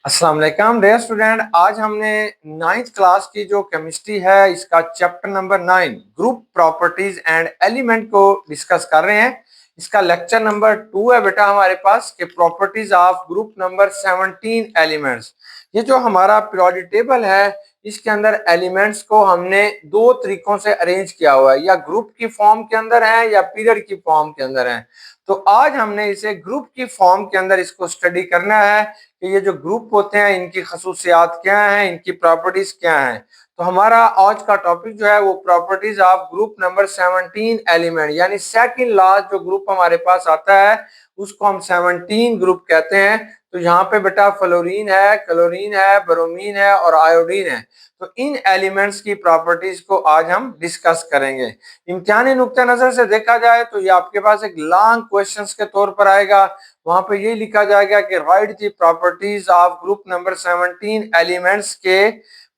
अस्सलाम वालेकुम dear student. आज हमने नाइन्थ क्लास की जो केमिस्ट्री है इसका chapter number 9 group properties and element को डिस्कस कर रहे हैं। इसका लेक्चर नंबर 2 है बेटा हमारे पास के properties of group number 17 elements. ये जो हमारा पीरियोडिक टेबल है इसके अंदर एलिमेंट्स को हमने दो तरीकों से अरेंज किया हुआ है, या ग्रुप की फॉर्म के अंदर है या पीरियड की फॉर्म के अंदर है। तो आज हमने इसे ग्रुप की फॉर्म के अंदर इसको स्टडी करना है कि ये जो ग्रुप होते हैं इनकी खसूसियात क्या हैं, इनकी प्रॉपर्टीज क्या हैं। तो हमारा आज का टॉपिक जो है वो properties of group number 17 element, यानी सेकंड लास्ट जो ग्रुप हमारे पास आता है उसको हम 17 ग्रुप कहते हैं। तो यहाँ पे बेटा फ्लोरीन है, क्लोरीन है, ब्रोमीन है और आयोडीन है। तो इन एलिमेंट्स की प्रॉपर्टीज को आज हम डिस्कस करेंगे। इम्तिहानी नुक्ता नजर से देखा जाए तो ये आपके पास एक लॉन्ग क्वेश्चंस के तौर पर आएगा। वहां पे ये लिखा जाएगा कि right the properties of group number 17 elements के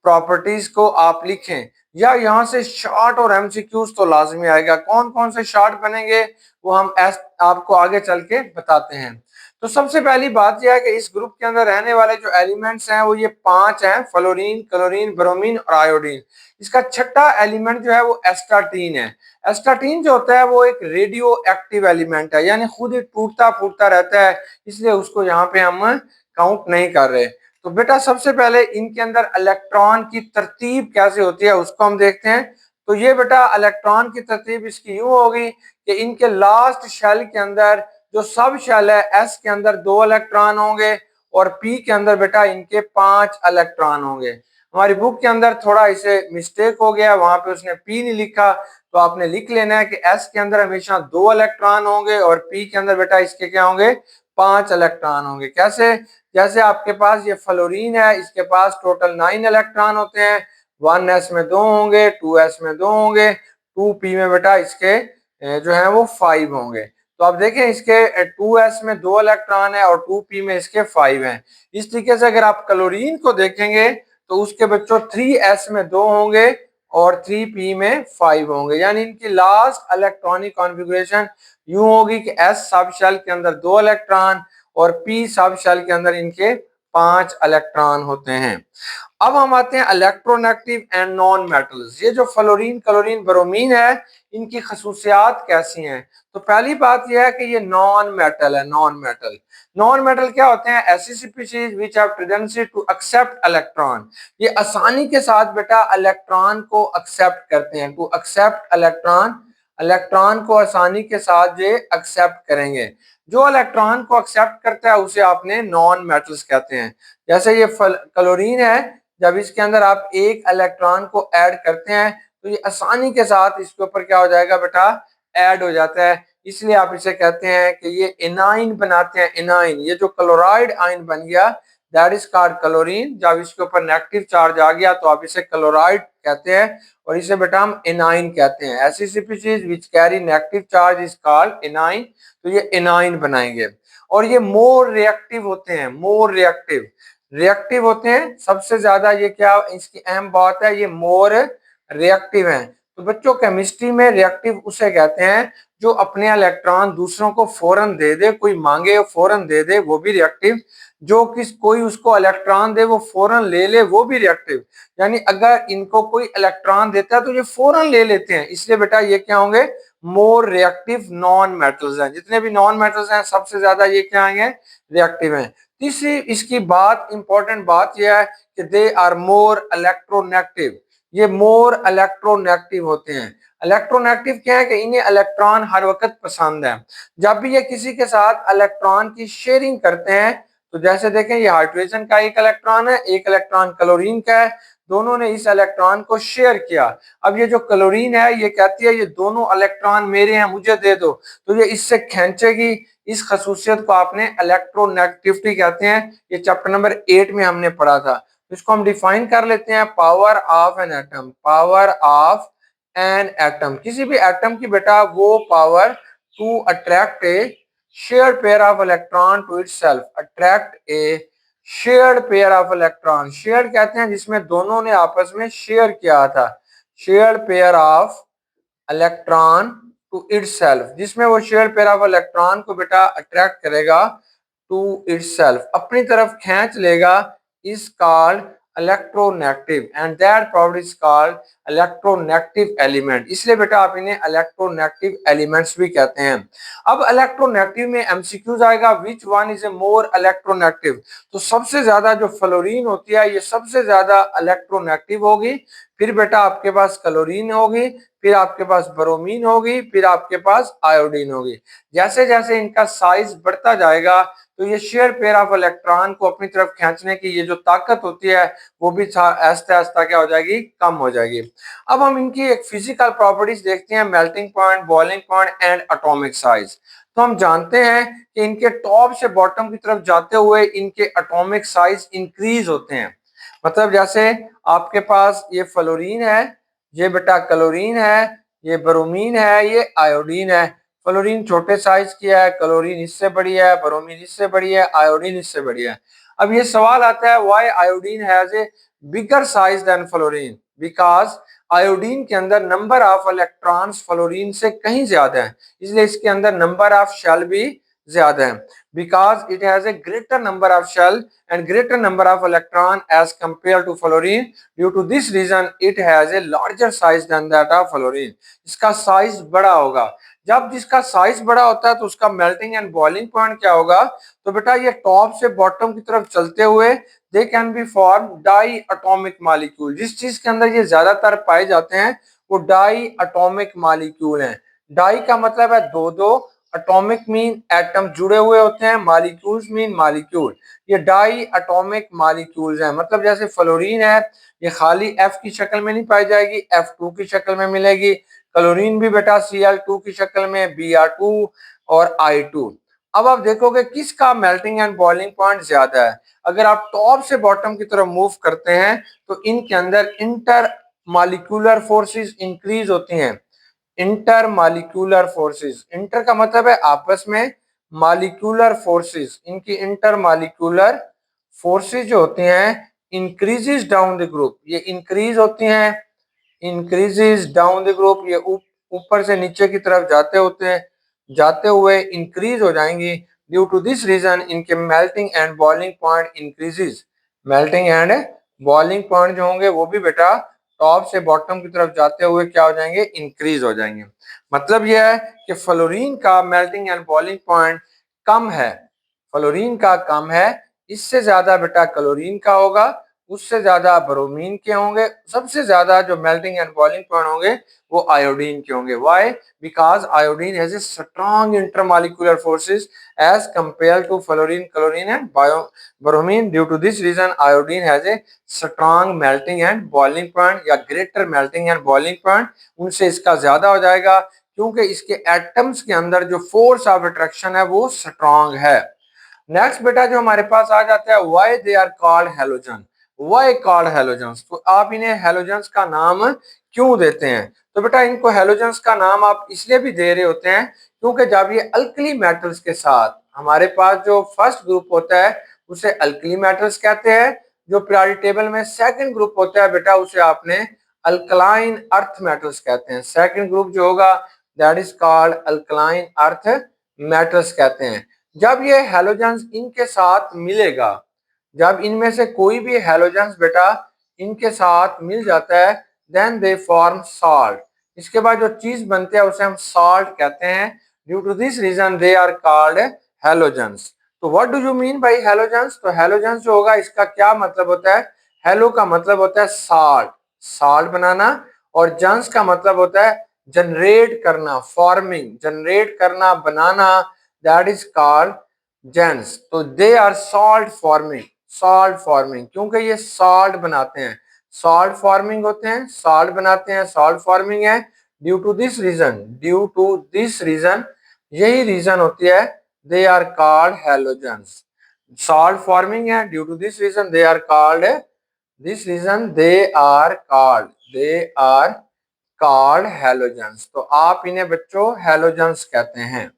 प्रॉपर्टीज को आप लिखें, या यहाँ से शॉर्ट और एमसीक्यूज तो लाजमी आएगा। कौन कौन से शॉर्ट बनेंगे वो हम आपको आगे चल के बताते हैं। तो सबसे पहली बात यह है कि इस ग्रुप के अंदर रहने वाले जो एलिमेंट्स हैं वो ये 5 हैं, फ्लोरीन, क्लोरीन, ब्रोमीन और आयोडीन। इसका छठा एलिमेंट जो है वो एस्टाटीन है। एस्टाटीन जो होता है वो एक रेडियो एक्टिव एलिमेंट है, यानी खुद ही टूटता फूटता रहता है, इसलिए उसको यहाँ पे हम काउंट नहीं कर रहे। तो बेटा सबसे पहले इनके अंदर इलेक्ट्रॉन की तरतीब कैसे होती है उसको हम देखते हैं। तो ये बेटा इलेक्ट्रॉन की तरतीब इसकी यूं होगी कि इनके लास्ट शेल के अंदर जो सब शेल है एस के अंदर 2 इलेक्ट्रॉन होंगे और पी के अंदर बेटा इनके 5 इलेक्ट्रॉन होंगे। हमारी बुक के अंदर थोड़ा इसे मिस्टेक हो गया, वहां पे उसने पी नहीं लिखा, तो आपने लिख लेना है कि एस के अंदर हमेशा 2 इलेक्ट्रॉन होंगे और पी के अंदर बेटा इसके क्या होंगे, 5 इलेक्ट्रॉन होंगे। कैसे? जैसे आपके पास ये फ्लोरीन है, इसके पास टोटल 9 इलेक्ट्रॉन होते हैं, 1s में 2 होंगे, 2s में 2 होंगे, 2p में बेटा इसके जो है वो 5 होंगे। तो आप देखें इसके 2s में 2 इलेक्ट्रॉन है और 2p में इसके 5 हैं। इस तरीके से अगर आप क्लोरीन को देखेंगे तो उसके बच्चों 3s में 2 होंगे और 3p में 5 होंगे, यानी इनकी लास्ट इलेक्ट्रॉनिक कॉन्फ़िगरेशन यूं होगी कि s सब शेल के अंदर 2 इलेक्ट्रॉन और p सब शेल के अंदर इनके 5 इलेक्ट्रॉन होते हैं। अब हम आते हैं इलेक्ट्रोनेगेटिव एंड नॉन मेटल्स। ये जो फ्लोरीन, क्लोरीन, ब्रोमीन है इनकी खसूसियात कैसी हैं। तो पहली बात यह है कि ये नॉन मेटल है। नॉन मेटल क्या होते हैं? ऐसी species which have tendency to accept electron. ये आसानी के साथ बेटा इलेक्ट्रॉन को एक्सेप्ट करते हैं। टू एक्सेप्ट इलेक्ट्रॉन, इलेक्ट्रॉन को आसानी के साथ ये एक्सेप्ट करेंगे। जो इलेक्ट्रॉन को एक्सेप्ट करता है उसे आपने नॉन मेटल्स कहते हैं। जैसे ये क्लोरीन है, जब इसके अंदर आप एक इलेक्ट्रॉन को ऐड करते हैं तो ये आसानी के साथ इसके ऊपर क्या हो जाएगा बेटा, ऐड हो जाता है, इसलिए आप इसे कहते हैं कि ये एनाइन बनाते हैं। एनाइन, ये जो क्लोराइड आयन बन गया दैट इज कॉल्ड क्लोरीन। जब इसके ऊपर नेगेटिव चार्ज आ गया तो आप इसे क्लोराइड कहते हैं और इसे बेटा हम एनाइन कहते हैं। ऐसी species which carry negative charge is called A9. तो ये एनाइन बनाएंगे और ये मोर रिएक्टिव होते हैं। मोर रिएक्टिव होते हैं सबसे ज्यादा। ये क्या इसकी अहम बात है, ये मोर रिएक्टिव हैं। तो बच्चों केमिस्ट्री में रिएक्टिव उसे कहते हैं जो अपने इलेक्ट्रॉन दूसरों को फौरन दे दे, कोई मांगे फौरन दे दे वो भी रिएक्टिव, जो कोई उसको इलेक्ट्रॉन दे वो फौरन ले ले वो भी रिएक्टिव। यानी अगर इनको कोई इलेक्ट्रॉन देता है तो ये फौरन ले लेते हैं, इसलिए बेटा ये क्या होंगे, मोर रिएक्टिव नॉन मेटल्स हैं। जितने भी नॉन मेटल्स हैं सबसे ज्यादा ये क्या आएंगे, रिएक्टिव हैं। तीसरी इसकी बात, इंपॉर्टेंट बात यह है कि दे आर मोर इलेक्ट्रोनेगेटिव। ये मोर इलेक्ट्रोनेगेटिव होते हैं। इलेक्ट्रोनेगेटिव क्या है कि इन्हें इलेक्ट्रॉन हर वक्त पसंद है। जब भी ये किसी के साथ इलेक्ट्रॉन की शेयरिंग करते हैं, तो जैसे देखें ये हाइड्रोजन का एक इलेक्ट्रॉन है, एक इलेक्ट्रॉन क्लोरीन का है, दोनों ने इस इलेक्ट्रॉन को शेयर किया। अब ये जो क्लोरीन है ये कहती है ये दोनों इलेक्ट्रॉन मेरे हैं, मुझे दे दो, तो ये इससे खींचेगी। इस खसूसियत को आपने इलेक्ट्रोनेगेटिविटी कहते हैं। ये चैप्टर नंबर 8 में हमने पढ़ा था। इसको हम डिफाइन कर लेते हैं, power of an atom. Power of an atom, किसी भी एटम की बेटा वो power to attract a shared pair of electron to itself, attract a shared pair of electron। shared कहते हैं जिसमें दोनों ने आपस में शेयर किया था। shared pair of electron to itself, जिसमें वो shared pair of electron को बेटा अट्रैक्ट करेगा to itself, अपनी तरफ खींच लेगा। is called electronegative and that property is called electronegative element. इसलिए बेटा आप इन्हें electronegative elements भी कहते हैं। अब electronegative में MCQ आएगा which one is a more electronegative, तो सबसे ज्यादा जो फ्लोरीन होती है ये सबसे ज्यादा electronegative होगी, फिर बेटा आपके पास क्लोरीन होगी, फिर आपके पास ब्रोमीन होगी, फिर आपके पास आयोडीन होगी। जैसे जैसे इनका साइज बढ़ता जाएगा तो ये शेयर पेयर ऑफ इलेक्ट्रॉन को अपनी तरफ खींचने की ये जो ताकत होती है वो भी आहिस्ता आहिस्ता क्या हो जाएगी, कम हो जाएगी। अब हम इनकी एक फिजिकल प्रॉपर्टीज देखते हैं, melting point, boiling point and atomic size. तो हम जानते हैं कि इनके टॉप से बॉटम की तरफ जाते हुए इनके एटॉमिक साइज इंक्रीज होते हैं। मतलब जैसे आपके पास ये फ्लोरीन है, ये बेटा क्लोरीन है, ये ब्रोमीन है, ये आयोडीन है। फ्लोरीन छोटे साइज की है, क्लोरीन इससे बड़ी है, ब्रोमीन इससे बड़ी है, आयोडीन इससे बड़ी है। अब ये सवाल आता है why iodine has a bigger size than fluorine, because iodine के अंदर नंबर ऑफ इलेक्ट्रॉन्स फ्लोरीन से कहीं ज्यादा है, इसलिए इसके अंदर नंबर ऑफ शेल भी ज्यादा है। Because it has a greater number of shell and greater number of electron as compared to fluorine. Due to this reason it has a larger size than that of fluorine. इसका size बड़ा होगा। जब जिसका size बड़ा होता है तो उसका मेल्टिंग एंड बॉइलिंग पॉइंट क्या होगा, तो बेटा ये टॉप से बॉटम की तरफ चलते हुए they can be form diatomic molecule. जिस चीज के अंदर ये ज्यादातर पाए जाते हैं वो डाई एटॉमिक मॉलिक्यूल हैं। डाई का मतलब है दो दो, एटॉमिक मीन एटम जुड़े हुए होते हैं, मॉलिक्यूल्स मीन मॉलिक्यूल। ये डाई एटॉमिक मॉलिक्यूल्स हैं। मतलब जैसे फ्लोरीन है ये खाली F की शक्ल में नहीं पाई जाएगी, F2 की शक्ल में मिलेगी। क्लोरीन भी बेटा Cl2 की शक्ल में, Br2 और I2। अब आप देखोगे किसका मेल्टिंग एंड बॉइलिंग पॉइंट ज्यादा है। अगर आप टॉप से बॉटम की तरफ मूव करते हैं तो इनके अंदर इंटर मॉलिक्यूलर फोर्सेस इंक्रीज होती हैं। इंटर मॉलिक्यूलर फोर्सेस, इंटर का मतलब है आपस में, मॉलिक्यूलर फोर्सेस, इनकी इंटर मॉलिक्यूलर फोर्सेस जो होती हैं इंक्रीजेस डाउन द ग्रुप, ये इंक्रीज होती हैं, इंक्रीजेस डाउन द ग्रुप, ये ऊपर से नीचे की तरफ जाते होते हैं, जाते हुए इंक्रीज हो जाएंगी। ड्यू टू दिस रीजन इनके melting and boiling point increases. Melting and boiling point जो होंगे वो भी बेटा टॉप से बॉटम की तरफ जाते हुए क्या हो जाएंगे, इंक्रीज हो जाएंगे। मतलब यह है कि फ्लोरीन का मेल्टिंग एंड बॉइलिंग पॉइंट कम है, फ्लोरीन का कम है, इससे ज्यादा बेटा क्लोरीन का होगा, उससे ज्यादा ब्रोमीन के होंगे, सबसे ज्यादा जो मेल्टिंग एंड बॉइलिंग पॉइंट होंगे वो आयोडीन के होंगे। Why? Because iodine has a strong intermolecular forces as compare to fluorine, chlorine and bromine. Due to this reason iodine has a strong melting and boiling point या greater melting and boiling point, उनसे इसका ज्यादा हो जाएगा क्योंकि इसके atoms के अंदर जो फोर्स ऑफ अट्रैक्शन है वो स्ट्रॉन्ग है। नेक्स्ट बेटा जो हमारे पास आ जाता है why they are called halogen. Why called halogens, तो आप इन्हें हैलोजन्स का नाम क्यों देते हैं? तो बेटा इनको हैलोजन्स का नाम आप इसलिए भी दे रहे होते हैं क्योंकि जब ये अल्कली मेटल्स के साथ, हमारे पास जो फर्स्ट ग्रुप होता है उसे अल्कली मेटल्स कहते हैं, जो पीरियोडिक टेबल में सेकंड ग्रुप होता है बेटा उसे आपने अल्कलाइन अर्थ मेटल्स कहते हैं। सेकंड ग्रुप जो होगा that is called alkaline earth metals कहते हैं। जब ये हैलोजन्स इनके साथ मिलेगा, जब इनमें से कोई भी हैलोजन्स बेटा इनके साथ मिल जाता है देन दे फॉर्म सॉल्ट। इसके बाद जो चीज बनते हैं उसे हम सॉल्ट कहते हैं। Due to this reason they are called halogens. तो what do you mean by halogens? तो हैलोजन्स जो होगा इसका क्या मतलब होता है? हेलो का मतलब होता है सॉल्ट, सॉल्ट बनाना, और जन्स का मतलब होता है जनरेट करना, फॉर्मिंग, जनरेट करना, बनाना, दैट इज कॉल्ड जेंस। तो they are salt forming, salt forming, क्योंकि ये सॉल्ट बनाते हैं, सॉल्ट फॉर्मिंग होते हैं, सॉल्ट बनाते हैं, सॉल्ट फॉर्मिंग है। Due to this reason, due to this reason, यही रीजन होती है, they are called halogens. Salt forming है, due to this reason they are called, this reason they are called, they are called halogens. तो आप इन्हें बच्चों halogens कहते हैं।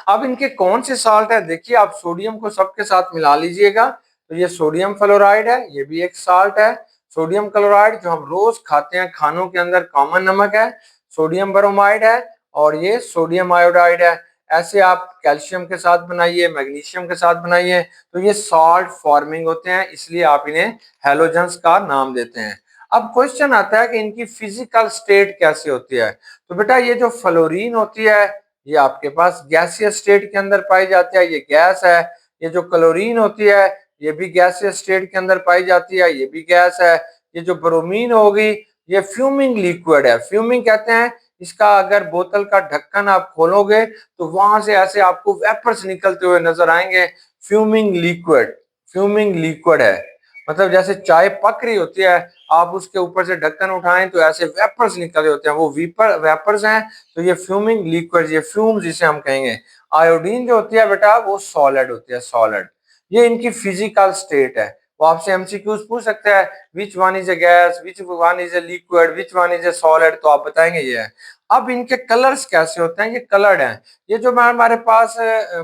अब इनके कौन से साल्ट है, देखिए आप सोडियम को सबके साथ मिला लीजिएगा, तो ये सोडियम फ्लोराइड है, ये भी एक साल्ट है। सोडियम क्लोराइड जो हम रोज खाते हैं, खानों के अंदर कॉमन नमक है। सोडियम ब्रोमाइड है और ये सोडियम आयोडाइड है। ऐसे आप कैल्शियम के साथ बनाइए, मैग्नीशियम के साथ बनाइए, तो ये सॉल्ट फॉर्मिंग होते हैं, इसलिए आप इन्हें हैलोजेंस का नाम देते हैं। अब क्वेश्चन आता है कि इनकी फिजिकल स्टेट कैसी होती है। तो बेटा ये जो फ्लोरीन होती है ये आपके पास गैसियस स्टेट के अंदर पाई जाती है, ये गैस है। ये जो क्लोरीन होती है ये भी गैसियस स्टेट के अंदर पाई जाती है, ये भी गैस है। ये जो ब्रोमीन होगी ये फ्यूमिंग लिक्विड है। फ्यूमिंग कहते हैं इसका, अगर बोतल का ढक्कन आप खोलोगे तो वहां से ऐसे आपको वेपर्स निकलते हुए नजर आएंगे। फ्यूमिंग लिक्विड, फ्यूमिंग लिक्विड है। मतलब जैसे चाय पक रही होती है, आप उसके ऊपर से ढक्कन उठाएं तो ऐसे वेपर्स निकल रहे होते हैं, वो वेपर्स हैं। तो ये फ्यूमिंग लिक्विड, ये फ्यूम्स जिसे हम कहेंगे। आयोडीन जो होती है बेटा वो सॉलिड होती है, सॉलिड। ये इनकी फिजिकल स्टेट है। वो आपसे एमसीक्यूज पूछ सकते हैं, विच one is A gas, which one is a liquid, which one is A solid, तो आप बताएंगे ये है। अब इनके कलर्स कैसे होते हैं, ये कलर्ड हैं। ये जो हमारे पास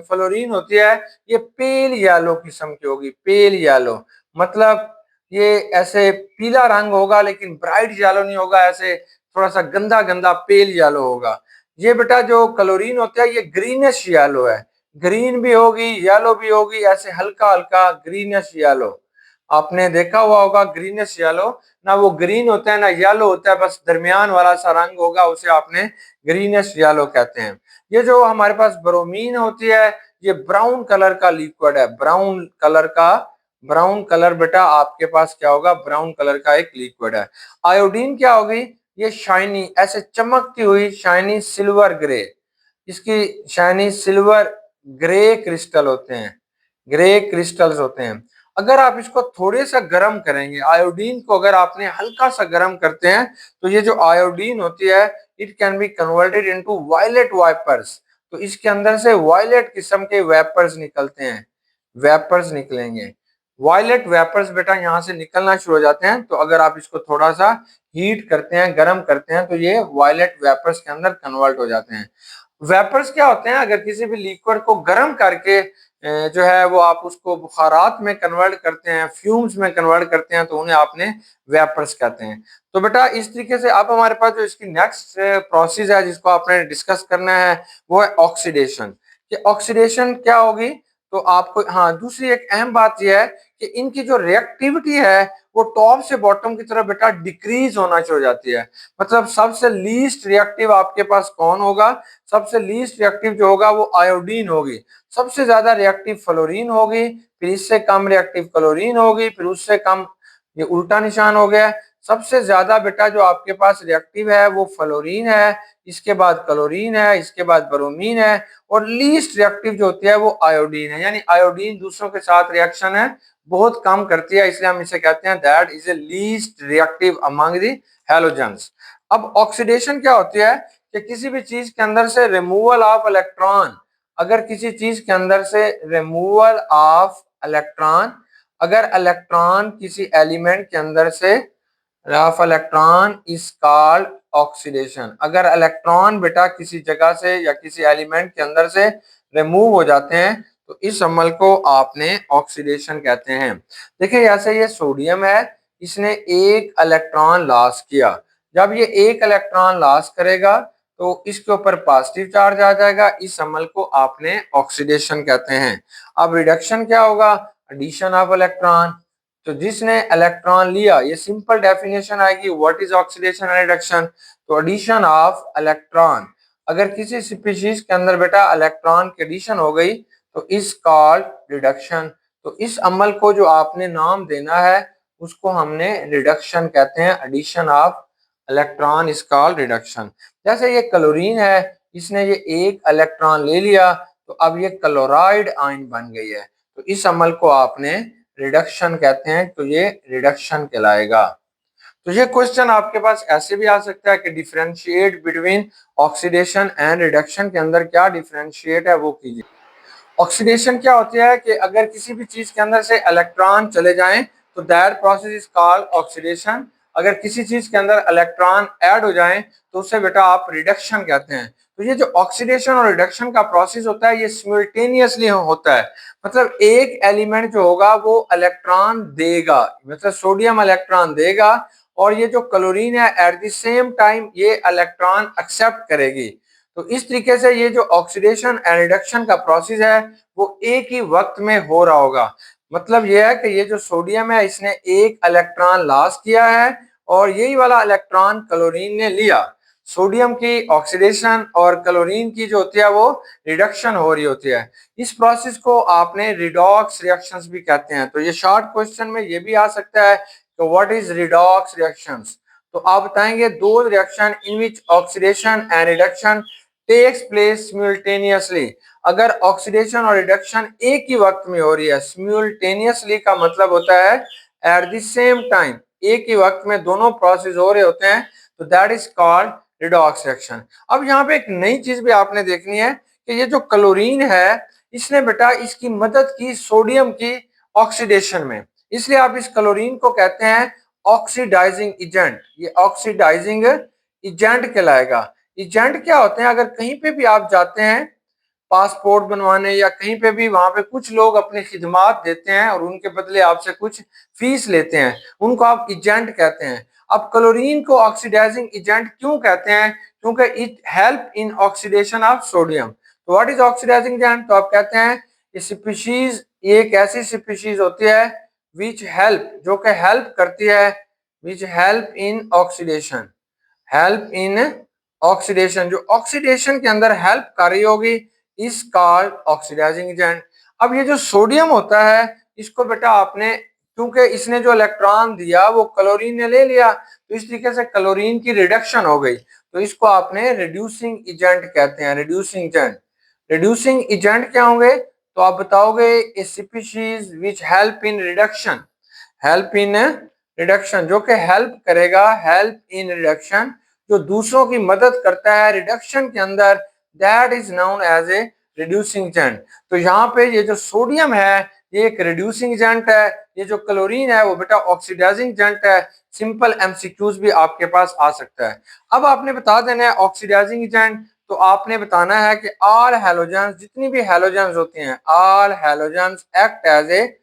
फ्लोरीन होती है ये पेल येलो किस्म की होगी, पेल येलो। मतलब ये ऐसे पीला रंग होगा लेकिन ब्राइट येलो नहीं होगा, ऐसे थोड़ा सा गंदा गंदा पेल येलो होगा। ये बेटा जो क्लोरीन होता है ये ग्रीनिश येलो है, ग्रीन भी होगी येलो भी होगी, ऐसे हल्का हल्का ग्रीनिश येलो। आपने देखा हुआ होगा ग्रीनिश येलो, ना वो ग्रीन होता है ना येलो होता है, बस दरमियान वाला सा रंग होगा, उसे आपने ग्रीनिश येलो कहते हैं। ये जो हमारे पास ब्रोमीन होती है ये ब्राउन कलर का लिक्विड है, ब्राउन कलर का। ब्राउन कलर बेटा आपके पास क्या होगा, ब्राउन कलर का एक लिक्विड है। आयोडीन क्या होगी, ये शाइनी, ऐसे चमकती हुई शाइनी सिल्वर ग्रे, इसकी शाइनी सिल्वर ग्रे क्रिस्टल होते हैं, ग्रे क्रिस्टल्स होते हैं। अगर आप इसको थोड़े सा गर्म करेंगे, आयोडीन को अगर आपने हल्का सा गर्म करते हैं तो ये जो आयोडीन होती है it can be converted into violet vapours. तो इसके अंदर से वायलेट किस्म के वेपर्स निकलते हैं, वेपर्स निकलेंगे। वायलेट वेपर्स बेटा यहाँ से निकलना शुरू हो जाते हैं। तो अगर आप इसको थोड़ा सा हीट करते हैं, गर्म करते हैं, तो ये वायलेट वेपर्स के अंदर कन्वर्ट हो जाते हैं। वेपर्स क्या होते हैं, अगर किसी भी लिक्विड को गर्म करके जो है वो आप उसको बुखारात में कन्वर्ट करते हैं, फ्यूम्स में कन्वर्ट करते हैं, तो उन्हें आपने वेपर्स कहते हैं। तो बेटा इस तरीके से अब हमारे पास जो इसकी नेक्स्ट प्रोसेस है जिसको आपने डिस्कस करना है वो है ऑक्सीडेशन। कि ऑक्सीडेशन क्या होगी, तो आपको हाँ दूसरी एक अहम बात यह है कि इनकी जो रिएक्टिविटी है वो टॉप से बॉटम की तरफ बेटा डिक्रीज होना शुरू हो जाती है। मतलब सबसे लीस्ट रिएक्टिव आपके पास कौन होगा, सबसे लीस्ट रिएक्टिव जो होगा वो आयोडीन होगी। सबसे ज्यादा रिएक्टिव फ्लोरीन होगी, फिर इससे कम रिएक्टिव क्लोरीन होगी, फिर उससे कम, ये उल्टा निशान हो गया। सबसे ज्यादा बेटा जो आपके पास रिएक्टिव है वो फ्लोरीन है, इसके बाद क्लोरीन है, इसके बाद ब्रोमीन है, और लीस्ट रिएक्टिव जो होती है वो आयोडीन है। यानी आयोडीन दूसरों के साथ रिएक्शन है बहुत कम करती है, इसलिए हम इसे कहते हैं that is a least reactive among the halogens. अब ऑक्सीडेशन क्या होती है कि किसी भी चीज के अंदर से रिमूवल ऑफ इलेक्ट्रॉन, अगर किसी चीज के अंदर से रिमूवल ऑफ इलेक्ट्रॉन, अगर इलेक्ट्रॉन किसी एलिमेंट के अंदर से of electron is called oxidation. अगर इलेक्ट्रॉन बेटा किसी जगह से या किसी एलिमेंट के अंदर से रिमूव हो जाते हैं तो इस अमल को आपने ऑक्सीडेशन कहते हैं। देखिए जैसे ये सोडियम है, इसने एक इलेक्ट्रॉन लॉस किया, जब ये एक इलेक्ट्रॉन लॉस करेगा तो इसके ऊपर पॉजिटिव चार्ज आ जाएगा, इस अमल को आपने ऑक्सीडेशन कहते हैं। अब रिडक्शन क्या होगा, एडिशन ऑफ इलेक्ट्रॉन। तो जिसने इलेक्ट्रॉन लिया, ये सिंपल डेफिनेशन आएगी what is oxidation and reduction. तो एडिशन ऑफ इलेक्ट्रॉन, अगर किसी स्पीशीज के अंदर बेटा इलेक्ट्रॉन की एडिशन हो गई तो इस कॉल्ड रिडक्शन। तो इस अमल को जो आपने नाम देना है उसको हमने रिडक्शन कहते हैं, addition of electron is called reduction. जैसे ये क्लोरीन है, इसने ये एक इलेक्ट्रॉन ले लिया तो अब ये क्लोराइड आयन बन गई है, तो इस अमल को आपने रिडक्शन कहते हैं, तो ये रिडक्शन कहलाएगा। तो ये क्वेश्चन आपके पास ऐसे भी आ सकता है कि differentiate between oxidation and reduction के अंदर क्या डिफरेंशिएट है वो कीजिए। ऑक्सीडेशन क्या होती है कि अगर किसी भी चीज के अंदर से इलेक्ट्रॉन चले जाएं तो that process is called oxidation. अगर किसी चीज के अंदर इलेक्ट्रॉन ऐड हो जाएं तो उसे बेटा आप रिडक्शन कहते हैं। तो ये जो ऑक्सीडेशन और रिडक्शन का प्रोसेस होता है ये सिमुल्टेनियसली होता है। मतलब एक एलिमेंट जो होगा वो इलेक्ट्रॉन देगा, मतलब सोडियम इलेक्ट्रॉन देगा, और ये जो क्लोरीन है एट द सेम टाइम ये इलेक्ट्रॉन एक्सेप्ट करेगी। तो इस तरीके से ये जो ऑक्सीडेशन एंड रिडक्शन का प्रोसेस है वो एक ही वक्त में हो रहा होगा। मतलब ये है कि ये जो सोडियम है इसने एक इलेक्ट्रॉन लॉस किया है और यही वाला इलेक्ट्रॉन क्लोरीन ने लिया। सोडियम की ऑक्सीडेशन और क्लोरीन की जो होती है वो रिडक्शन हो रही होती है। इस प्रोसेस को आपने रिडॉक्स रिएक्शंस भी कहते हैं। तो ये शॉर्ट क्वेश्चन में ये भी आ सकता है कि व्हाट इज रिडॉक्स रिएक्शंस। तो आप बताएंगे दो reaction in which oxidation and reduction takes place simultaneously. अगर ऑक्सीडेशन और रिडक्शन एक ही वक्त में हो रही है, सिमुल्टेनियसली का मतलब होता है एट द सेम टाइम, एक ही वक्त में दोनों प्रोसेस हो रहे होते हैं, तो that is called redox reaction. अब यहाँ पे एक नई चीज भी आपने देखनी है कि ये जो क्लोरीन है इसने बेटा इसकी मदद की सोडियम की ऑक्सीडेशन में, इसलिए आप इस क्लोरीन को कहते हैं ऑक्सीडाइजिंग एजेंट। ये ऑक्सीडाइजिंग एजेंट कहलाएगा। एजेंट क्या होते हैं, अगर कहीं पे भी आप जाते हैं पासपोर्ट बनवाने या कहीं पे भी, वहां पे कुछ लोग अपनी खिदमात देते हैं और उनके बदले आपसे कुछ फीस लेते हैं, उनको आप एजेंट कहते हैं। अब क्लोरीन को ऑक्सीडाइजिंग एजेंट क्यों कहते हैं, क्योंकि it help in oxidation of sodium. तो व्हाट इज ऑक्सीडाइजिंग एजेंट, तो आप कहते हैं ये स्पीशीज, ये एक ऐसी स्पीशीज होती है विच हेल्प, जो कि हेल्प करती है, विच help in oxidation, help in oxidation, जो ऑक्सीडेशन के अंदर हेल्प कर रही होगी, इस कॉल्ड ऑक्सीडाइजिंग एजेंट। अब ये जो सोडियम होता है इसको बेटा आपने, क्योंकि इसने जो इलेक्ट्रॉन दिया वो क्लोरीन ने ले लिया, तो इस तरीके से क्लोरीन की रिडक्शन हो गई, तो इसको आपने रिड्यूसिंग एजेंट कहते हैं, रिड्यूसिंग एजेंट। रिड्यूसिंग एजेंट क्या होंगे, तो आप बताओगे a species which help in reduction, help in reduction, जो कि हेल्प करेगा, हेल्प इन रिडक्शन, जो दूसरों की मदद करता है रिडक्शन के अंदर, that is known as a reducing agent. तो यहाँ पे ये जो सोडियम है ये एक रिड्यूसिंग एजेंट है, ये जो क्लोरीन है वो बेटा ऑक्सीडाइजिंग एजेंट है। सिंपल एमसीक्यूज भी आपके पास आ सकता है। अब आपने बता देना है ऑक्सीडाइजिंग एजेंट, तो आपने बताना है कि ऑल हैलोजेंस, जितनी भी हैलोजेंस होती हैं, all halogens act as a,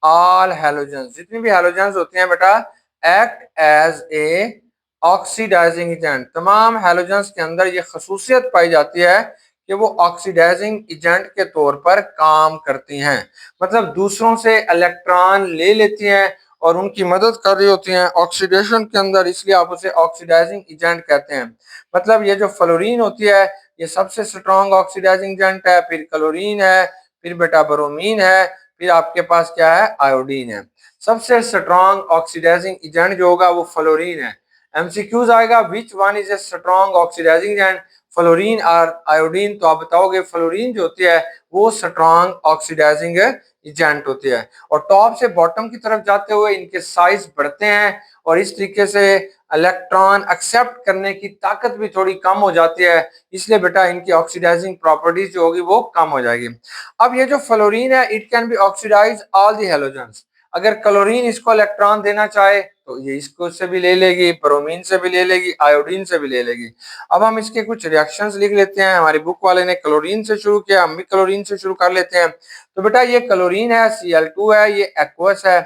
all halogens, जितनी भी हैलोजेंस होती हैं बेटा act as a oxidising agent. तमाम हैलोजेंस के अंदर ये खसूसियत पाई जाती है कि वो ऑक्सीडाइजिंग एजेंट के तौर पर काम करती हैं, मतलब दूसरों से इलेक्ट्रॉन ले लेती हैं और उनकी मदद कर रही होती हैं ऑक्सीडेशन के अंदर, इसलिए आप उसे ऑक्सीडाइजिंग एजेंट कहते हैं। मतलब ये जो फ्लोरीन होती है ये सबसे स्ट्रॉन्ग ऑक्सीडाइजिंग एजेंट है, फिर क्लोरीन है, फिर बेटा ब्रोमीन है, फिर आपके पास क्या है, आयोडीन है। सबसे स्ट्रॉन्ग ऑक्सीडाइजिंग एजेंट जो होगा वो फ्लोरीन है। एमसीक्यूज आएगा which one is a strong oxidising agent, fluorine और आयोडीन, तो आप बताओगे फ्लोरीन जो होती है वो स्ट्रॉन्ग ऑक्सीडाइजिंग एजेंट होती है। और टॉप से बॉटम की तरफ जाते हुए इनके साइज बढ़ते हैं और इस तरीके से इलेक्ट्रॉन एक्सेप्ट करने की ताकत भी थोड़ी कम हो जाती है, इसलिए बेटा इनकी ऑक्सीडाइजिंग प्रॉपर्टीज जो होगी वो कम हो जाएगी। अब ये जो फ्लोरीन है it can be oxidise all the halogens, अगर क्लोरीन इसको इलेक्ट्रॉन देना चाहे तो ये इसको से भी ले लेगी, ब्रोमीन से भी ले लेगी, आयोडीन से भी ले लेगी। अब हम इसके कुछ रिएक्शंस लिख लेते हैं, हमारी बुक वाले ने क्लोरीन से शुरू किया, हम भी क्लोरीन से शुरू कर लेते हैं। तो बेटा ये क्लोरीन है, Cl2 है, ये एक्वस है।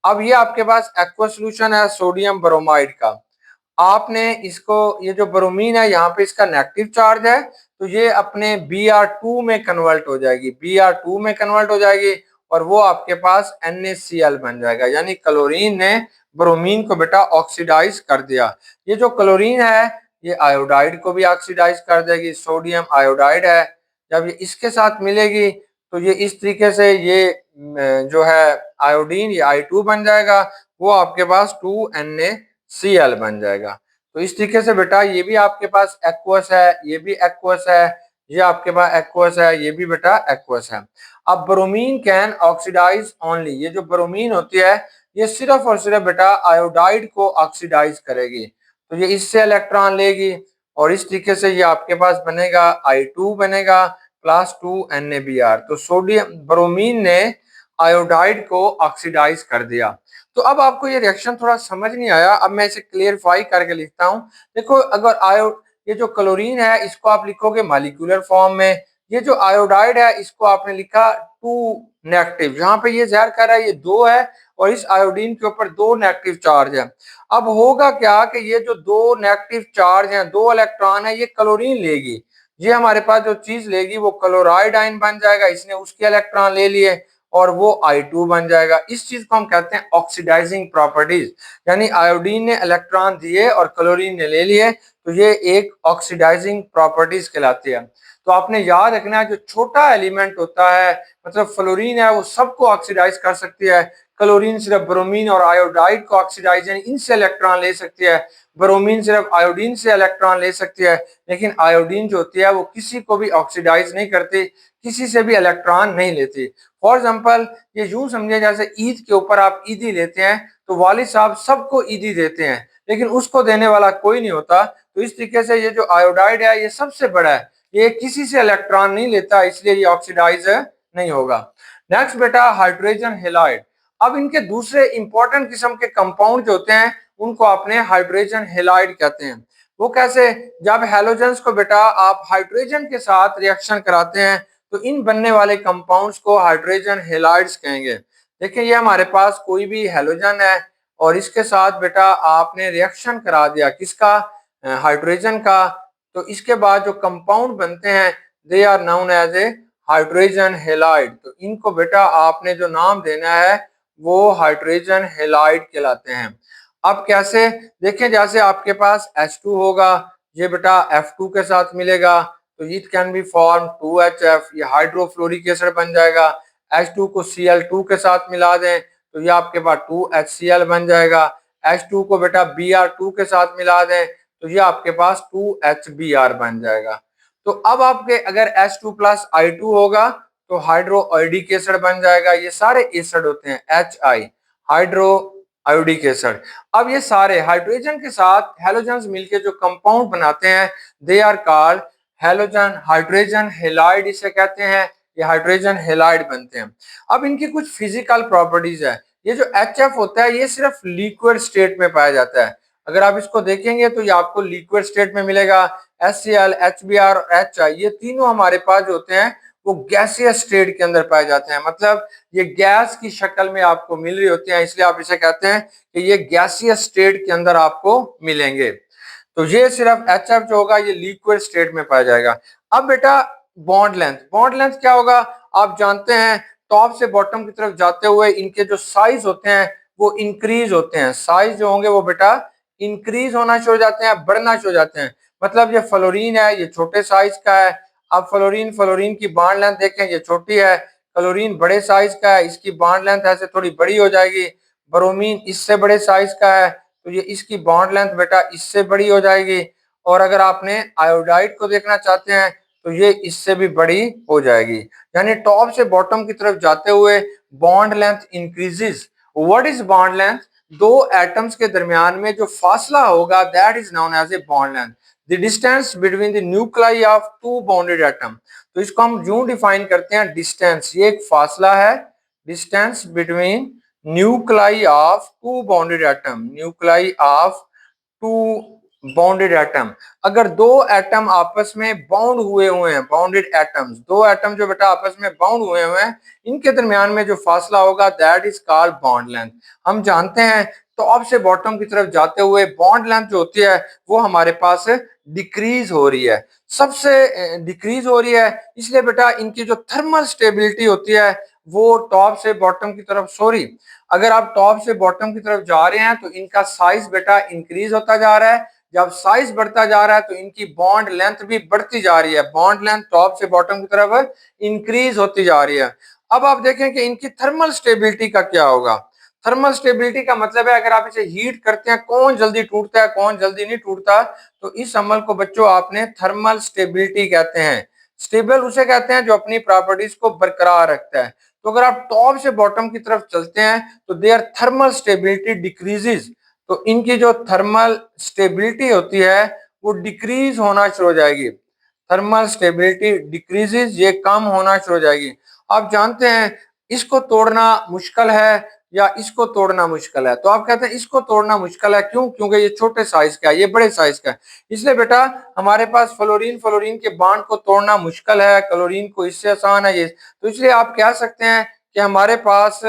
अब ये आपके पास एक्वस सोल्यूशन है सोडियम ब्रोमाइड का, आपने इसको, ये जो ब्रोमीन है यहाँ पे इसका नेगेटिव चार्ज है, तो ये अपने Br2 में कन्वर्ट हो जाएगी, Br2 में कन्वर्ट हो जाएगी और वो आपके पास NaCl बन जाएगा, यानी क्लोरीन ने ब्रोमीन को बेटा ऑक्सीडाइज कर दिया। ये जो क्लोरीन है ये आयोडाइड को भी ऑक्सीडाइज कर देगी, सोडियम आयोडाइड है, जब ये इसके साथ मिलेगी तो ये इस तरीके से ये जो है आयोडीन, ये I2 बन जाएगा, वो आपके पास 2NaCl बन जाएगा। तो इस तरीके से बेटा ये भी आपके पास एक्वस है, ये भी एक्वस है, ये आपके पास एक्वस है, ये भी बेटा एक्वस है। अब ब्रोमीन कैन ऑक्सीडाइज ओनली, ये जो ब्रोमीन होती है ये सिर्फ और सिर्फ बेटा आयोडाइड को ऑक्सीडाइज करेगी, तो ये इससे इलेक्ट्रॉन लेगी और इस तरीके से ये आपके पास बनेगा I2 बनेगा प्लस 2NaBr। तो सोडियम ब्रोमीन ने आयोडाइड को ऑक्सीडाइज कर दिया। तो अब आपको ये रिएक्शन थोड़ा समझ नहीं आया, अब मैं इसे क्लियरफाई करके लिखता हूँ। देखो अगर ये जो क्लोरीन है इसको आप लिखोगे मॉलिक्यूलर फॉर्म में, ये जो आयोडाइड है इसको आपने लिखा 2 नेगेटिव, यहाँ पे ये जहर कर रहा है ये 2 है और इस आयोडीन के ऊपर 2 नेगेटिव चार्ज है। अब होगा क्या कि ये जो 2 नेगेटिव चार्ज हैं, 2 इलेक्ट्रॉन है, ये क्लोरीन लेगी, ये हमारे पास जो चीज लेगी वो क्लोराइड आयन बन जाएगा, इसने उसके इलेक्ट्रॉन ले लिए और वो I2 बन जाएगा। इस चीज को हम कहते हैं ऑक्सीडाइजिंग प्रॉपर्टीज, यानी आयोडीन ने इलेक्ट्रॉन दिए और क्लोरीन ने ले लिए, तो ये एक ऑक्सीडाइजिंग प्रॉपर्टीज कहलाती है। तो आपने याद रखना है जो छोटा एलिमेंट होता है, मतलब फ्लोरीन है, वो सबको ऑक्सीडाइज कर सकती है। क्लोरीन सिर्फ ब्रोमीन और आयोडाइड को ऑक्सीडाइज इनसे इलेक्ट्रॉन ले सकती है, ब्रोमीन सिर्फ आयोडीन से इलेक्ट्रॉन ले सकती है, लेकिन आयोडीन जो होती है वो किसी को भी ऑक्सीडाइज नहीं करती, किसी से भी इलेक्ट्रॉन नहीं लेती। फॉर एग्जाम्पल ये यूं समझे जैसे ईद के ऊपर आप ईदी लेते हैं तो वालिद साहब सबको ईदी देते हैं, लेकिन उसको देने वाला कोई नहीं होता। तो इस तरीके से ये जो आयोडाइड है ये सबसे बड़ा है, ये किसी से इलेक्ट्रॉन नहीं लेता, इसलिए ये ऑक्सीडाइज नहीं होगा। नेक्स्ट बेटा हाइड्रोजन हेलाइड। अब इनके दूसरे इंपॉर्टेंट किस्म के कंपाउंड जो होते हैं उनको आपने हाइड्रोजन हेलाइड कहते हैं। वो कैसे? जब हेलोजेंस को बेटा आप हाइड्रोजन के साथ रिएक्शन कराते हैं तो इन बनने वाले कंपाउंड्स को हाइड्रोजन हेलाइड्स कहेंगे। देखिए ये हमारे पास कोई भी हेलोजन है और इसके साथ बेटा आपने रिएक्शन करा दिया किसका? हाइड्रोजन का। तो इसके बाद जो कंपाउंड बनते हैं they are known as a hydrogen halide. तो इनको बेटा आपने जो नाम देना है वो हाइड्रोजन हेलाइड कहलाते हैं। अब कैसे? देखें जैसे आपके पास H2 होगा, ये बेटा F2 के साथ मिलेगा तो it can be form 2HF, ये हाइड्रोफ्लोरिक एसिड बन जाएगा। H2 को Cl2 के साथ मिला दें तो ये आपके पास 2HCl बन जाएगा। H2 को बेटा Br2 के साथ मिला दें तो ये आपके पास 2HBr बन जाएगा। तो अब आपके अगर H2 प्लस I2 होगा तो हाइड्रो आयोडिक एसिड बन जाएगा। ये सारे एसिड होते हैं HI, हाइड्रो आयोडिक एसिड। अब ये सारे हाइड्रोजन के साथ हेलोजन मिलके जो कंपाउंड बनाते हैं they are called halogen hydrogen halide, इसे कहते हैं। ये हाइड्रोजन हेलाइड बनते हैं। अब इनकी कुछ फिजिकल प्रॉपर्टीज है। ये जो HF होता है ये सिर्फ लिक्विड स्टेट में पाया जाता है। अगर आप इसको देखेंगे तो ये आपको लिक्विड स्टेट में मिलेगा। HCl, HBr और HI ये तीनों हमारे पास जो होते हैं वो गैसियस स्टेट के अंदर पाए जाते हैं, मतलब ये गैस की शक्ल में आपको मिल रही होती है, इसलिए आप इसे कहते हैं कि ये गैसियस स्टेट के अंदर आपको मिलेंगे। तो ये सिर्फ HF जो होगा ये लिक्विड स्टेट में पाया जाएगा। अब बेटा बॉन्ड लेंथ, बॉन्ड लेंथ क्या होगा? आप जानते हैं टॉप से बॉटम की तरफ जाते हुए इनके जो साइज होते हैं वो इंक्रीज होते हैं। साइज जो होंगे वो बेटा इंक्रीज होना शुरू हो जाते हैं, बढ़ना शुरू हो जाते हैं। मतलब ये फ्लोरीन है ये छोटे साइज का है। अब फ्लोरीन फ्लोरीन की बॉन्ड लेंथ देखें ये छोटी है। क्लोरीन बड़े साइज का है, इसकी बॉन्ड लेंथ ऐसे थोड़ी बड़ी हो जाएगी। ब्रोमीन इससे बड़े साइज का है तो ये इसकी बॉन्ड लेंथ बेटा इससे बड़ी हो जाएगी। और अगर आपने आयोडाइड को देखना चाहते हैं तो ये इससे भी बड़ी हो जाएगी। यानी टॉप से बॉटम की तरफ जाते हुए bond length increases. What is bond length? दो एटम्स के दरमियान में जो फासला होगा that is known as a bond length, the distance between the nuclei of two bonded atom. तो इसको हम यूं डिफाइन करते हैं डिस्टेंस, ये एक फासला है, distance between nuclei of two bonded atom, nuclei of two bonded atom. अगर दो एटम आपस में बाउंड हुए हैं, बाउंडेड एटम्स, दो एटम जो बेटा आपस में बाउंड हुए हैं इनके दरमियान में जो फासला होगा that is called bond length. हम जानते हैं टॉप से बॉटम की तरफ जाते हुए बॉन्ड लेंथ जो होती है वो हमारे पास डिक्रीज हो रही है, सबसे डिक्रीज हो रही है। इसलिए बेटा इनकी जो थर्मल स्टेबिलिटी होती है वो टॉप से बॉटम की तरफ, सॉरी, अगर आप टॉप से बॉटम की तरफ जा रहे हैं तो इनका साइज बेटा इंक्रीज होता जा रहा है। जब साइज बढ़ता जा रहा है तो इनकी बॉन्ड लेंथ भी बढ़ती जा रही है, बॉन्ड लेंथ टॉप से बॉटम की तरफ इंक्रीज होती जा रही है। अब आप देखें कि इनकी थर्मल स्टेबिलिटी का क्या होगा। थर्मल स्टेबिलिटी का मतलब है अगर आप इसे हीट करते हैं कौन जल्दी टूटता है कौन जल्दी नहीं टूटता, तो इस अमल को बच्चों आपने थर्मल स्टेबिलिटी कहते हैं। स्टेबल उसे कहते हैं जो अपनी प्रॉपर्टीज को बरकरार रखता है। तो अगर आप टॉप से बॉटम की तरफ चलते हैं तो देयर थर्मल स्टेबिलिटी डिक्रीजेस, तो इनकी जो थर्मल स्टेबिलिटी होती है वो डिक्रीज होना शुरू हो जाएगी। थर्मल स्टेबिलिटी डिक्रीजेस, ये कम होना शुरू हो जाएगी। आप जानते हैं इसको तोड़ना मुश्किल है या इसको तोड़ना मुश्किल है, तो आप कहते हैं इसको तोड़ना मुश्किल है, क्यों? क्योंकि ये छोटे साइज का है ये बड़े साइज का है। इसलिए बेटा हमारे पास फ्लोरीन फ्लोरीन के बॉन्ड को तोड़ना मुश्किल है, क्लोरीन को इससे आसान है ये। तो इसलिए आप कह सकते हैं कि हमारे पास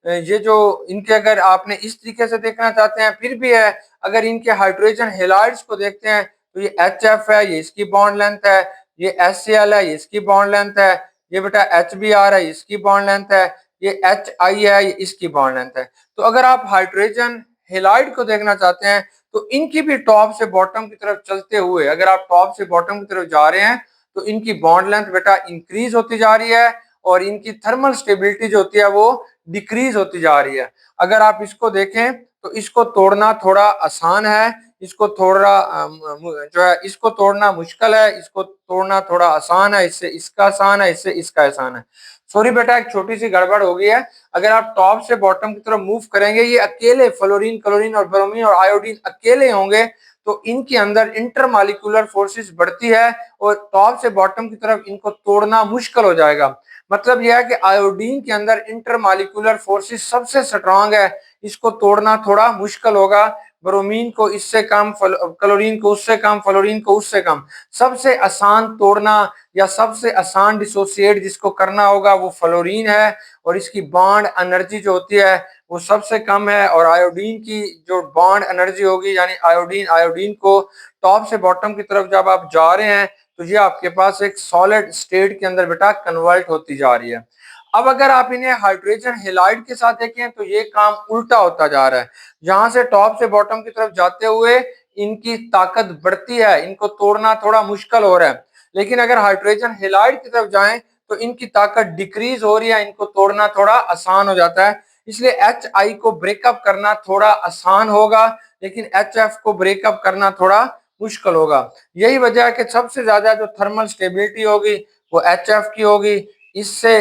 ये जो इनके, अगर आपने इस तरीके से देखना चाहते हैं फिर भी है, अगर इनके हाइड्रोजन हेलाइड्स को देखते हैं तो ये HF है, ये इसकी बॉन्ड लेंथ है, ये HCl है, इसकी बॉन्ड लेंथ है। ये बेटा HBr है, इसकी बॉन्ड लेंथ है। ये HI है, ये इसकी बॉन्ड लेंथ है। तो अगर आप हाइड्रोजन हेलाइड को देखना चाहते हैं तो इनकी भी टॉप से बॉटम की तरफ चलते हुए, अगर आप टॉप से बॉटम की तरफ जा रहे हैं तो इनकी बॉन्ड लेंथ बेटा इंक्रीज होती जा रही है और इनकी थर्मल स्टेबिलिटी जो होती है वो डिक्रीज होती जा रही है। अगर आप इसको देखें तो इसको तोड़ना थोड़ा आसान है, इसको थोड़ा जो है इसको तोड़ना मुश्किल है, इसको तोड़ना थोड़ा आसान है, इससे इसका आसान है, इससे इसका आसान है। सॉरी बेटा, एक छोटी सी गड़बड़ हो गई है। अगर आप टॉप से बॉटम की तरफ मूव करेंगे, ये अकेले फ्लोरीन, क्लोरीन और ब्रोमीन और आयोडीन अकेले होंगे तो इनके अंदर इंटरमॉलिक्यूलर फोर्सेस बढ़ती है और टॉप से बॉटम की तरफ इनको तोड़ना मुश्किल हो जाएगा। मतलब यह है कि आयोडीन के अंदर इंटरमॉलिक्यूलर फोर्सेस सबसे स्ट्रांग है, इसको तोड़ना थोड़ा मुश्किल होगा। ब्रोमीन को इससे कम, क्लोरीन को उससे कम, फ्लोरीन को उससे कम। सबसे आसान तोड़ना या सबसे आसान डिसोसिएट जिसको करना होगा वो फ्लोरीन है और इसकी बॉन्ड एनर्जी जो होती है वो सबसे कम है। और आयोडीन की जो बॉन्ड एनर्जी होगी, यानी आयोडीन आयोडीन को टॉप से बॉटम की तरफ जब आप जा रहे हैं तो ये आपके पास एक सॉलिड स्टेट के अंदर बेटा कन्वर्ट होती जा रही है। अब अगर आप इन्हें हाइड्रोजन हेलाइड के साथ देखें तो ये काम उल्टा होता जा रहा है। जहां से टॉप से बॉटम की तरफ जाते हुए इनकी ताकत बढ़ती है, इनको तोड़ना थोड़ा मुश्किल हो रहा है। लेकिन अगर हाइड्रोजन हेलाइड की तरफ जाएं तो इनकी ताकत डिक्रीज हो रही है, इनको तोड़ना थोड़ा आसान हो जाता है। इसलिए HI को ब्रेकअप करना थोड़ा आसान होगा, लेकिन HF को ब्रेकअप करना थोड़ा मुश्किल होगा। यही वजह है कि सबसे ज्यादा जो थर्मल स्टेबिलिटी होगी वो HF की होगी, इससे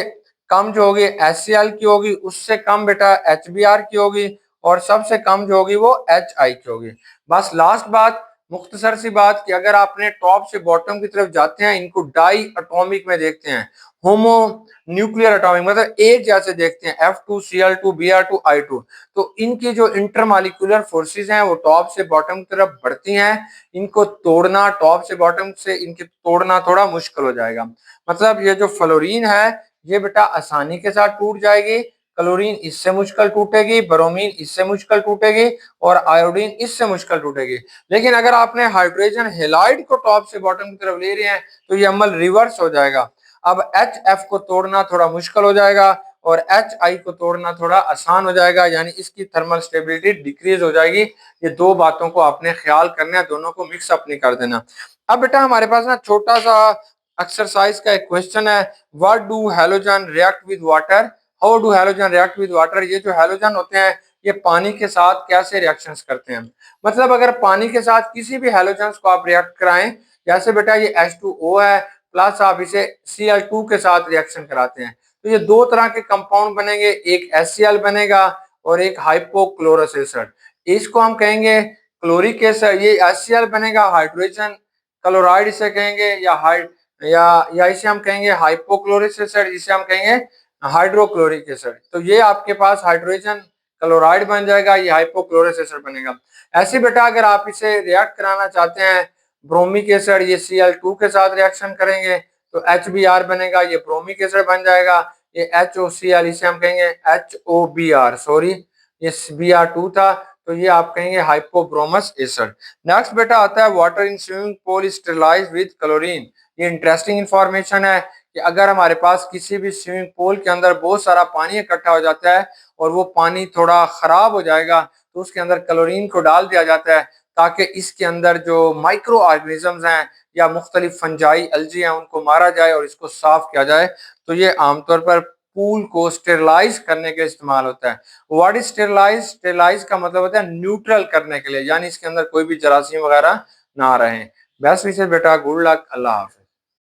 कम जो होगी HCl की होगी, उससे कम बेटा HBr की होगी और सबसे कम जो होगी वो HI की होगी। बस लास्ट बात, मुख्तसर सी बात कि अगर आपने टॉप से बॉटम की तरफ जाते हैं, इनको डाई एटॉमिक में देखते हैं, होमो न्यूक्लियर एटॉमिक मतलब एक जैसे देखते हैं, F2Cl2 Br2 I2, तो इनकी जो इंटरमॉलिक्यूलर फोर्सेस हैं वो टॉप से बॉटम की तरफ बढ़ती हैं। इनको तोड़ना, टॉप से बॉटम से इनके तोड़ना थोड़ा मुश्किल हो जाएगा। मतलब ये जो फ्लोरीन है ये बेटा आसानी के साथ टूट जाएगी, क्लोरीन इससे मुश्किल टूटेगी, ब्रोमीन इससे मुश्किल टूटेगी और आयोडीन इससे मुश्किल टूटेगी। लेकिन अगर आपने हाइड्रोजन हेलाइड को टॉप से बॉटम की तरफ ले रहे हैं तो ये अमल रिवर्स हो जाएगा। अब HF को तोड़ना थोड़ा मुश्किल हो जाएगा और HI को तोड़ना थोड़ा आसान हो जाएगा, यानी इसकी थर्मल स्टेबिलिटी डिक्रीज हो जाएगी। ये दो बातों को आपने ख्याल करना है, दोनों को मिक्स अप नहीं कर देना। अब बेटा हमारे पास ना छोटा सा एक्सरसाइज का एक क्वेश्चन है, what do halogen react with water, how do halogen react with water. ये जो हैलोजन होते हैं ये पानी के साथ कैसे रिएक्शंस करते हैं। मतलब अगर पानी के साथ किसी भी हैलोजन को आप रिएक्ट कराएं, जैसे बेटा ये H2O है प्लस आप इसे Cl2 के साथ रिएक्शन कराते हैं तो ये दो तरह के कंपाउंड बनेंगे, एक HCl बनेगा और एक हाइपोक्लोरस एसिड। इसको हम कहेंगे क्लोरिक एसिड। ये HCl बनेगा हाइड्रोजन क्लोराइड इसे कहेंगे, या इसे हम कहेंगे हाइपोक्लोरिक एसिड, इसे हम कहेंगे हाइड्रोक्लोरिक एसिड। तो ये आपके पास हाइड्रोजन क्लोराइड बन जाएगा, ये हाइपोक्लोरिक एसिड बनेगा। ऐसे बेटा अगर आप इसे रिएक्ट कराना चाहते हैं ब्रोमिक एसिड, ये Cl2 के साथ रिएक्शन करेंगे तो HBr बनेगा, ये ब्रोमिक एसिड बन जाएगा। ये HOCl इसे हम कहेंगे HOBr, सॉरी ये Br2 था तो ये आप कहेंगे हाइपोब्रोमस एसिड। नेक्स्ट बेटा आता है water in swimming pool sterilise with chlorine. ये इंटरेस्टिंग इंफॉर्मेशन है कि अगर हमारे पास किसी भी स्विमिंग पूल के अंदर बहुत सारा पानी इकट्ठा हो जाता है और वो पानी थोड़ा खराब हो जाएगा तो उसके अंदर क्लोरीन को डाल दिया जाता है ताकि इसके अंदर जो माइक्रो ऑर्गेनिजम्स हैं या मुख्तलिफ फंजाई एल्जी हैं उनको मारा जाए और इसको साफ किया जाए। तो ये आमतौर पर पूल को स्टेरलाइज करने के इस्तेमाल होता है। What is sterilise? स्टेरलाइज का मतलब होता है न्यूट्रल करने के लिए, यानी इसके अंदर कोई भी जरासीम वगैरह ना रहे। बस विशेष बेटा, गुड लक, अल्लाह हाफिज।